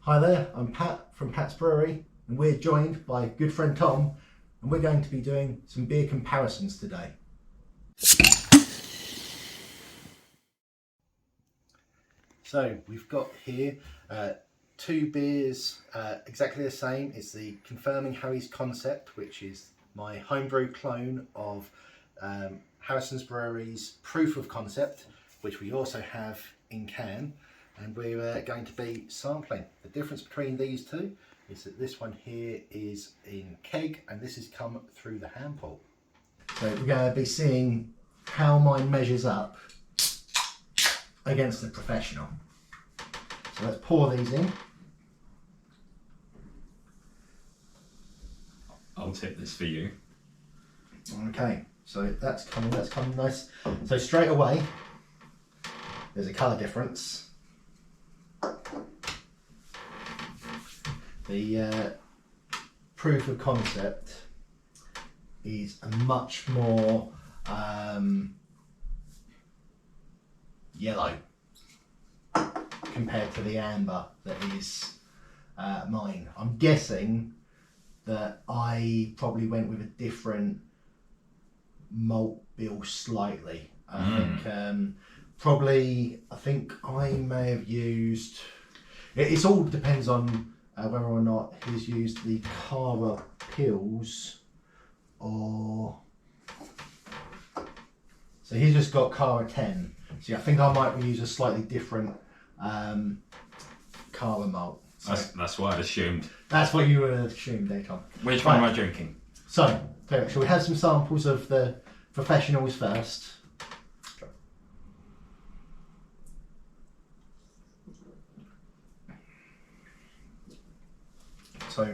Hi there, I'm Pat from Pat's Brewery, and we're joined by good friend Tom, and we're going to be doing some beer comparisons today. So we've got here two beers exactly the same. It's the Confirming Harry's Concept, which is my homebrew clone of Harrisons Breweries Proof of Concept, which we also have in can. And we're going to be sampling. The difference between these two is that this one here is in keg and this has come through the hand pull. So we're going to be seeing how mine measures up against the professional. So let's pour these in. I'll tip this for you. Okay, so that's coming nice. So straight away, there's a colour difference. The Proof of Concept is a much more yellow compared to the amber that is mine. I'm guessing that I probably went with a different malt bill slightly. I think I may have used. It all depends on whether or not he's used the Cara pills or. So he's just got Cara 10. So I think I might use a slightly different Cara malt. So That's what I assumed. that's what you would have assumed, eh, Tom? Which one am I drinking? So, shall we have some samples of the professionals first? So,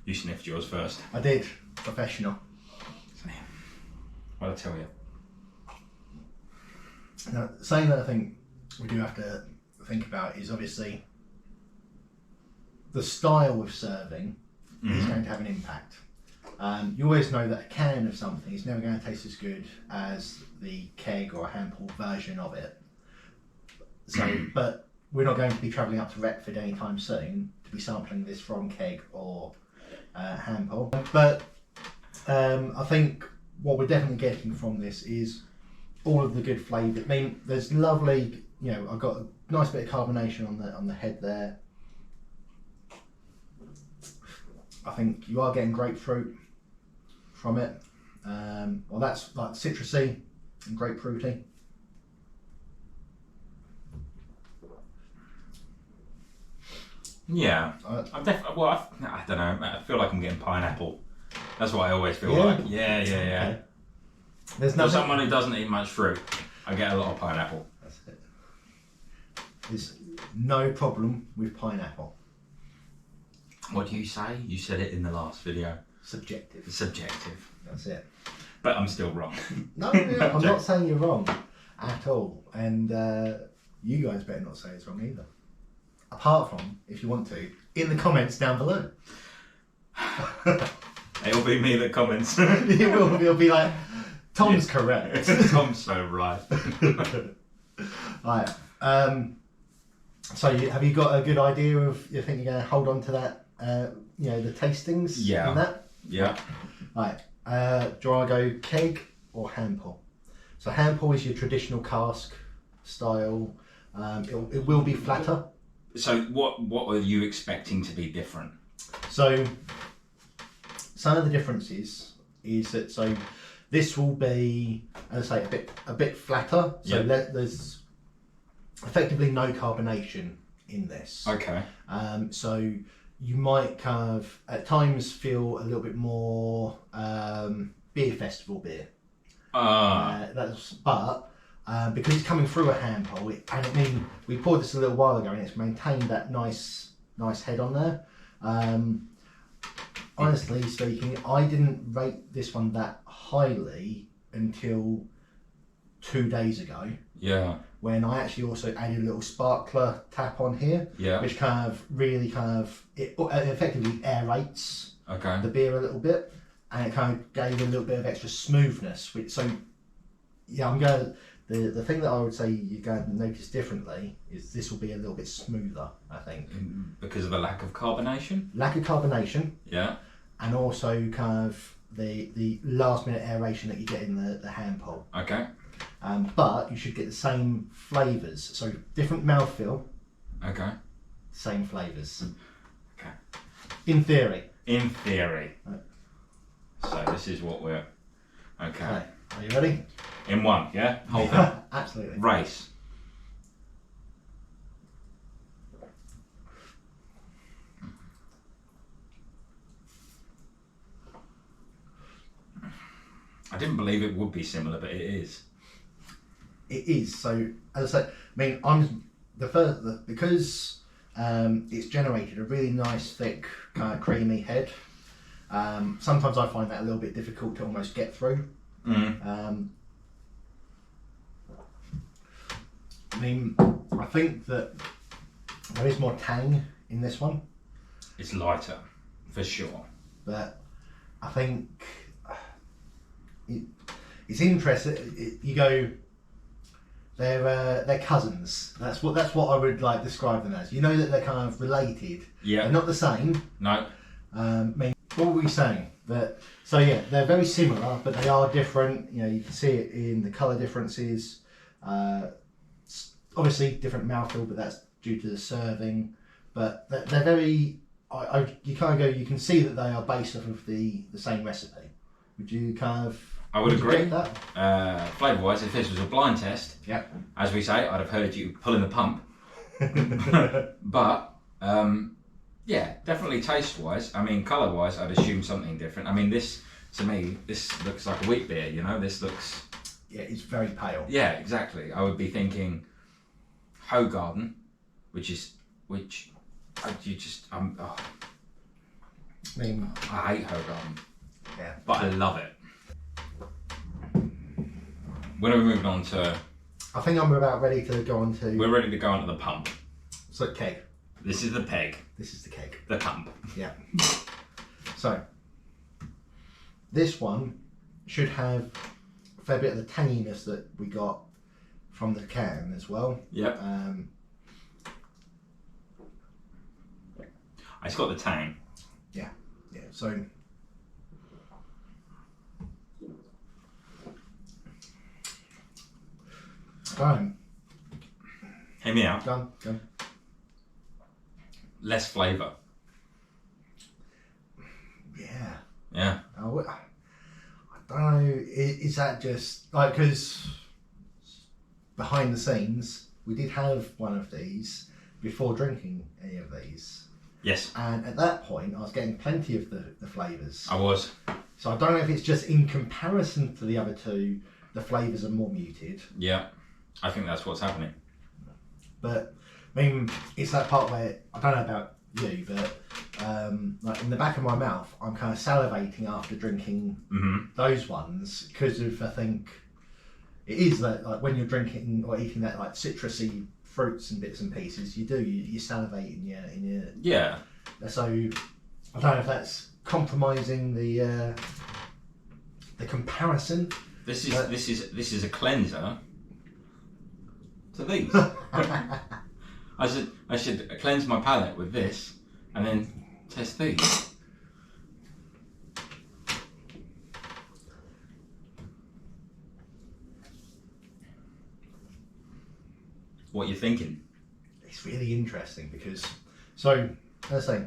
You sniffed yours first. I did professional. What'd I tell you? Now, something that I think we do have to think about is obviously the style of serving is going to have an impact. You always know that a can of something is never going to taste as good as the keg or a hand pull version of it. So, but we're not going to be travelling up to Retford anytime soon to be sampling this from keg or hand pull. But I think what we're definitely getting from this is all of the good flavour. I mean, there's lovely, I've got a nice bit of carbonation on the head there. I think you are getting grapefruit from it. Well, that's like citrusy and grapefruity. Yeah, I don't know. I feel like I'm getting pineapple. That's what I always feel like. Yeah. Okay. There's For someone who doesn't eat much fruit, I get a lot of pineapple. That's it. There's no problem with pineapple. What do you say? You said it in the last video. Subjective. Subjective. That's it. But I'm still wrong. No, I'm not saying you're wrong at all. And you guys better not say it's wrong either. Apart from, if you want to, in the comments down below. It'll be me that comments. It'll be like, Tom's correct. Tom's so right. Right. So have you got a good idea of, you think you're going to hold on to that, the tastings? Yeah. And that? Yeah. Right. Do you want to go keg or hand pull? So hand pull is your traditional cask style. It will be flatter. So what are you expecting to be different? So some of the differences is that this will be, as I say, a bit flatter. So there's effectively no carbonation in this. Okay. So you might kind of at times feel a little bit more beer festival beer. Because it's coming through a hand pull, we poured this a little while ago and it's maintained that nice head on there. Honestly speaking, I didn't rate this one that highly until 2 days ago. Yeah. When I actually also added a little sparkler tap on here, which it effectively aerates the beer a little bit, and it kind of gave a little bit of extra smoothness. The thing that I would say you're going to notice differently is this will be a little bit smoother, I think. Because of the lack of carbonation? Lack of carbonation. Yeah. And also kind of the last minute aeration that you get in the hand pull. Okay. But you should get the same flavours. So different mouthfeel. Okay. Same flavours. Okay. In theory. In theory. Right. So this is what we're... Okay. Are you ready? In one, yeah? Hold on. Absolutely. Race. I didn't believe it would be similar, but it is. It is. So, as I said, I mean, I'm the first because it's generated a really nice, thick, kind of creamy head. Sometimes I find that a little bit difficult to almost get through. I mean, I think that there is more tang in this one. It's lighter, for sure. But I think it's interesting. You go, they're cousins. That's what I would like describe them as. You know that they're kind of related. Yeah. They're not the same. No. I mean, what were we saying? So yeah, they're very similar, but they are different. You know, you can see it in the colour differences. Obviously, different mouthfeel, but that's due to the serving. But they're very. You kind of go. You can see that they are based off of the same recipe. Would you kind of? I would agree. That? Flavour-wise, if this was a blind test, Yeah. as we say, I'd have heard you pulling the pump. But yeah, definitely taste-wise. I mean, colour-wise, I'd assume something different. I mean, this to me, this looks like a wheat beer. You know, this looks. Yeah, it's very pale. Yeah, exactly. I would be thinking Hogarden, which you just I mean, I hate Hogarden, yeah, but I love it. When are we moving on to? I think I'm about ready to go on to. We're ready to go on to the pump. So keg. This is the peg. This is the keg. The pump. Yeah. So this one should have a fair bit of the tanginess that we got from the can as well. Yep. It's got the tang. Yeah. So done. Hear me out. Done. Less flavour. Yeah. Yeah. I don't know. Is that just like because behind the scenes we did have one of these before drinking any of these. Yes. And at that point, I was getting plenty of the flavours. I was. So I don't know if it's just in comparison to the other two, the flavours are more muted. Yeah. I think that's what's happening. But I mean, it's that part where I don't know about you, but like in the back of my mouth, I'm kind of salivating after drinking those ones because of I think it is that like when you're drinking or eating that like citrusy fruits and bits and pieces, you salivate in your Yeah. So I don't know if that's compromising the comparison. This is a cleanser to these. I should cleanse my palate with this and then test these. What you thinking? It's really interesting because so let's say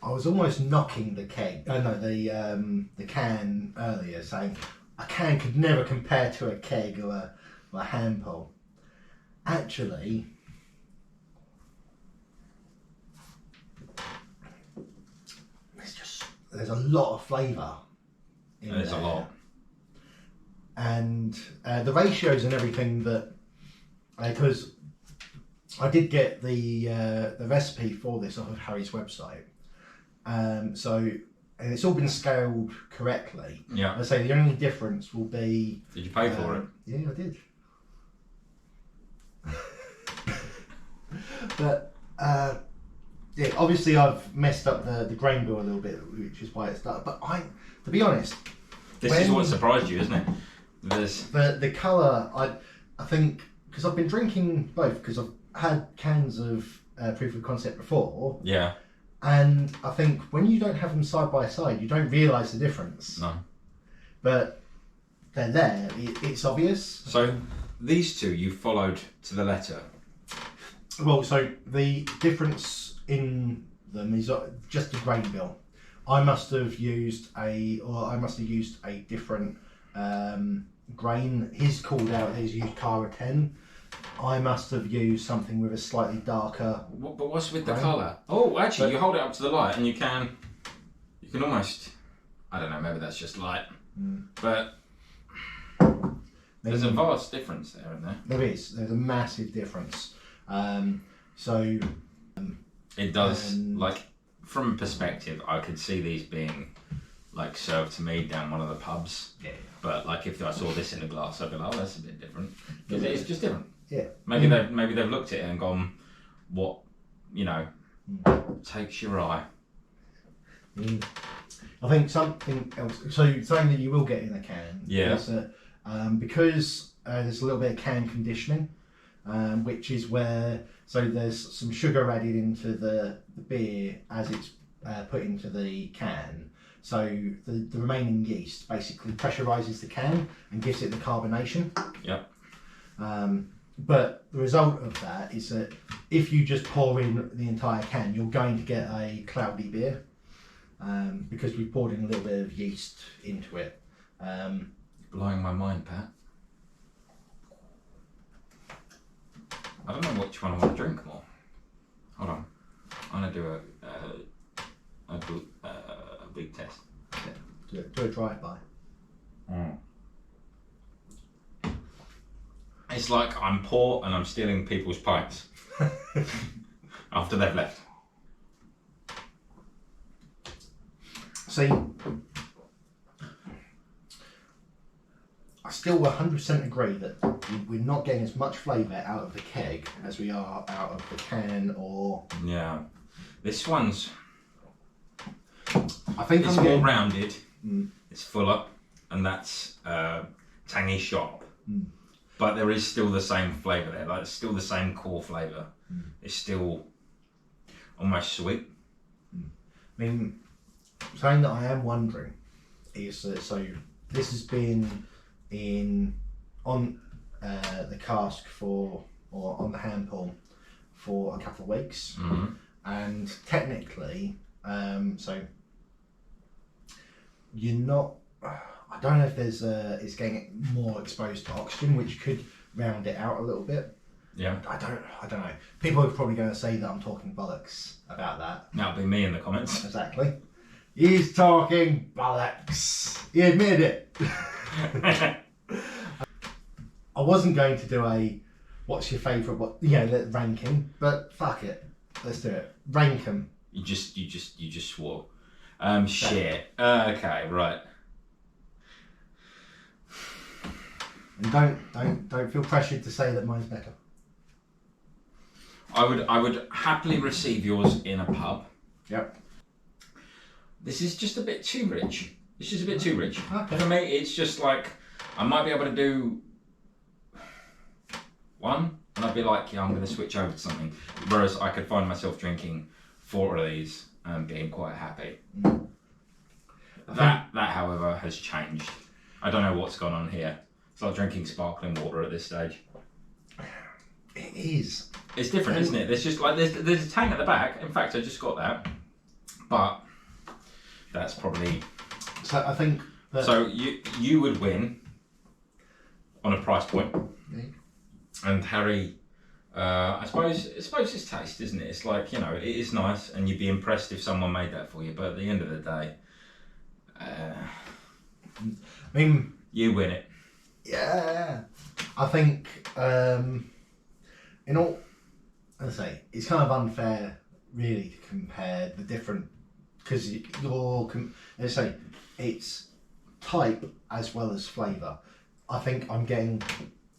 I was almost knocking the keg. The can earlier, saying a can could never compare to a keg or a hand pull. Actually, there's a lot of flavour in there. There's a lot. And the ratios and everything that because I did get the recipe for this off of Harry's website, and it's all been scaled correctly. Yeah. I say the only difference will be. Did you pay for it? Yeah, I did. But yeah, obviously I've messed up the grain bill a little bit, which is why it's done. But to be honest, This is what surprised you, isn't it? the colour. I think because I've been drinking both because I've had cans of Proof of Concept before. Yeah. And I think when you don't have them side by side, you don't realise the difference. No. But they're there. It's obvious. So these two you followed to the letter. Well, so the difference in them is just a grain bill. I must have used a different grain. He's called out. He's used Cara 10. I must have used something with a slightly darker. But what's with the colour? Oh, actually, you hold it up to the light and you can almost. I don't know. Maybe that's just light. But there's a vast difference there, isn't there? There is. There's a massive difference. It does. Like from perspective, I could see these being like served to me down one of the pubs. Yeah. But like if I saw this in a glass, I'd be like, oh, that's a bit different. Because it's just different. Yeah. Maybe they've looked at it and gone, what, takes your eye. I think something else. So something that you will get in a can. Yeah. Is that because there's a little bit of can conditioning, which is where there's some sugar added into the beer as it's put into the can. So the remaining yeast basically pressurises the can and gives it the carbonation. Yep. But the result of that is that if you just pour in the entire can, you're going to get a cloudy beer because we poured in a little bit of yeast into it. Blowing my mind, Pat. I don't know which one I want to drink more. Hold on. I'm going to do a big test. Yeah, do a drive-by. It's like I'm poor and I'm stealing people's pints after they've left. See, I still 100% agree that we're not getting as much flavour out of the keg as we are out of the can or... Yeah. This one's... I think it's I'm more getting... rounded, it's fuller, and that's tangy sharp. But there is still the same flavour there, like it's still the same core flavour. It's still almost sweet. I mean, something that I am wondering is that, so this has been on the cask or on the hand pull for a couple of weeks, and technically, so you're not. I don't know if it's getting more exposed to oxygen, which could round it out a little bit. Yeah. I don't know. People are probably going to say that I'm talking bollocks about that. That'll be me in the comments. Exactly. He's talking bollocks. He admitted it. I wasn't going to do a what's your favourite ranking, but fuck it. Let's do it. Rank them. You just swore. Shit. Okay, right. And don't feel pressured to say that mine's better. I would happily receive yours in a pub. Yep. This is just a bit too rich. It's just a bit too rich. Okay. For me, it's just like I might be able to do one, and I'd be like, yeah, I'm going to switch over to something. Whereas I could find myself drinking 4 of these and being quite happy. That, however, has changed. I don't know what's gone on here. It's like drinking sparkling water at this stage. It is. It's different, isn't it? There's just like there's a tang at the back. In fact, I just got that, but that's probably. So I think. So you would win on a price point, and Harry, I suppose it's taste, isn't it? It's like, it is nice, and you'd be impressed if someone made that for you. But at the end of the day, I mean, you win it. Yeah, I think in all, as I say, it's kind of unfair, really, to compare the different because as I say, it's type as well as flavour. I think I'm getting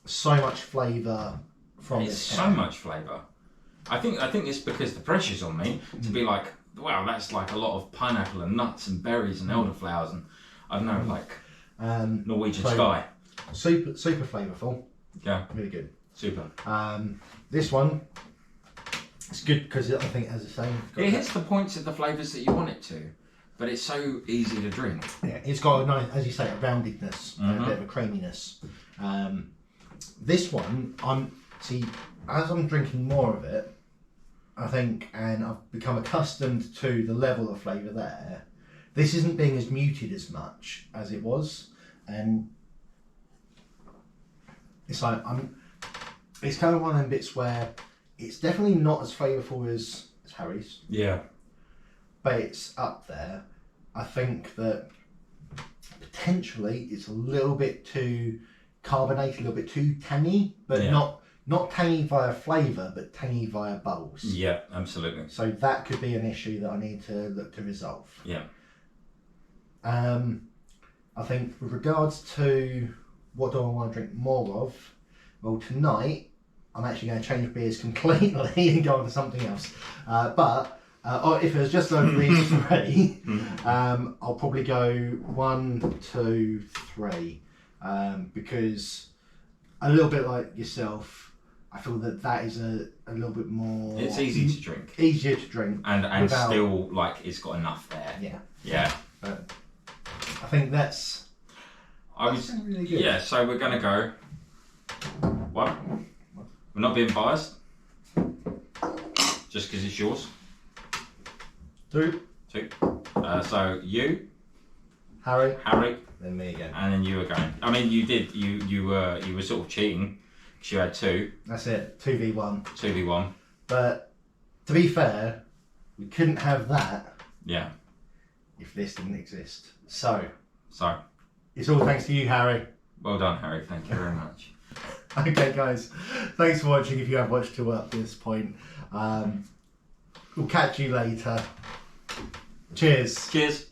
so much flavour from it's this. So much flavour. I think it's because the pressure's on me to be like, wow, that's like a lot of pineapple and nuts and berries and elderflowers and I don't know, like Norwegian Sky. super flavourful. Yeah. Really good. Super. This one, it's good because I think, as I say, It hits the points of the flavours that you want it to, but it's so easy to drink. Yeah, it's got a nice, as you say, a roundedness, and a bit of a creaminess. This one, as I'm drinking more of it, I think, and I've become accustomed to the level of flavour there. This isn't being as muted as much as it was, and it's like it's kind of one of them bits where it's definitely not as flavourful as Harry's. Yeah. But it's up there. I think that potentially it's a little bit too carbonated, a little bit too tangy, but not tangy via flavour, but tangy via bubbles. Yeah, absolutely. So that could be an issue that I need to look to resolve. Yeah. I think with regards to what do I want to drink more of, well, tonight I'm actually going to change beers completely and go on to something else. Or if it was just over these three, I'll probably go 1, 2, 3, because a little bit like yourself, I feel that is a little bit more. It's easy to drink. Easier to drink. And without, still, like, it's got enough there. Yeah. Yeah. But I think that's really good. Yeah, so we're going to go. What? We're not being biased. Just because it's yours. 2. So you. Harry. Then me again. And then you were going. I mean, you did. You were sort of cheating. Because you had 2. That's it. 2v1. 2v1. But to be fair, we couldn't have that. Yeah. If this didn't exist. So. It's all thanks to you, Harry. Well done, Harry. Thank you very much. Okay, guys. Thanks for watching. If you have watched to up this point, we'll catch you later. Cheers. Cheers.